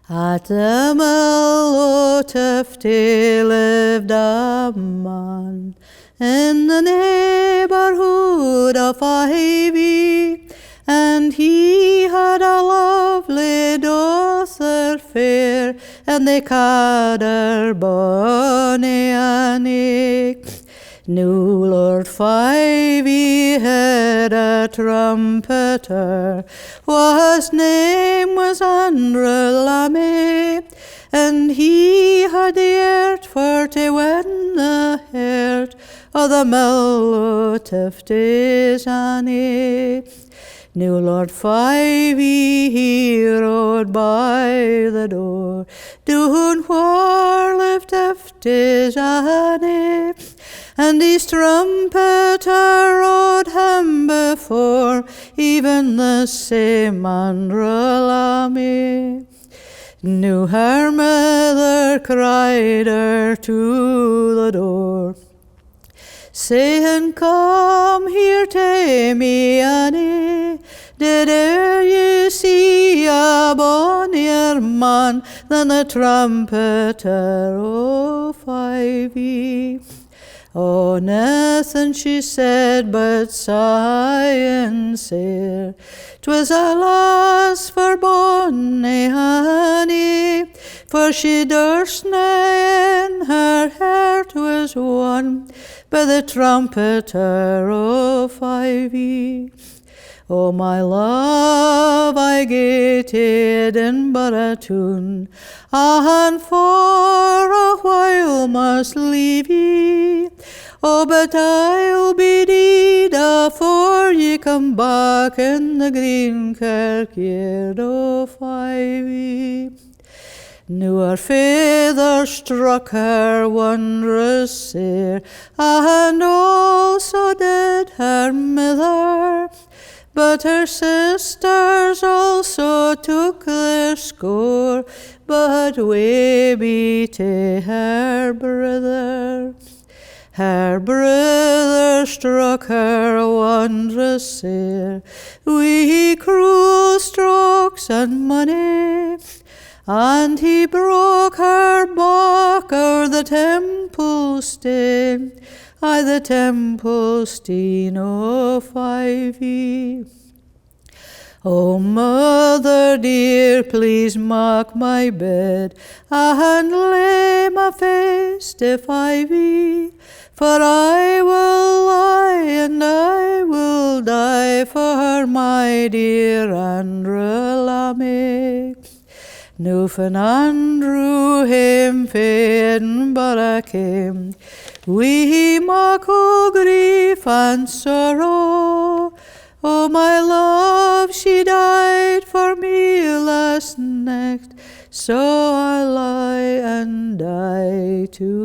At the mill Tufty lived a man in the neighborhood of Ivy, and he had a lovely daughter fair, and they called her Bonnie Annie. New Lord Fyvie had a trumpeter, whose name was Andrew Lammy, and he had the art for to win the heart of the mill o' Tufty's Annie. New Lord Fyvie, he rode by the door, doon where lived Tufty's Annie, and his trumpeter rode him before, even the same Andrew Lammy. Knew her mother cried her to the door, saying, "Come here to me, Annie. Did e'er you see a bonnier man than the trumpeter o' Fyvie?" "Oh, nothing," she said, "but sigh and sair. 'Twas a lass for bonny Annie, for she durstna, in her heart was won by the trumpeter o' Fyvie. Oh, my love, I gae to Edinburgh toon, and for a while must leave ye. Oh, but I'll be deed afore ye come back in the green kirkyard o' Fyvie." Now her father struck her wondrous sair, and also did her mither, but her sisters also took their score, but wae be to her brother. Her brother struck her wondrous sair, wi' cruel strokes and money, and he broke her back o'er the temple stane, aye, the temple stane o' Fyvie. "Oh, mother dear, please mark my bed, and lay my face to Fyvie, for I will lie and I will die for my dear Andrew Lammy." Now when Andrew hame fae Edinburgh came, wi' muckle grief and sorrow, "Oh, my love, she died for me last night, so I lie and die too."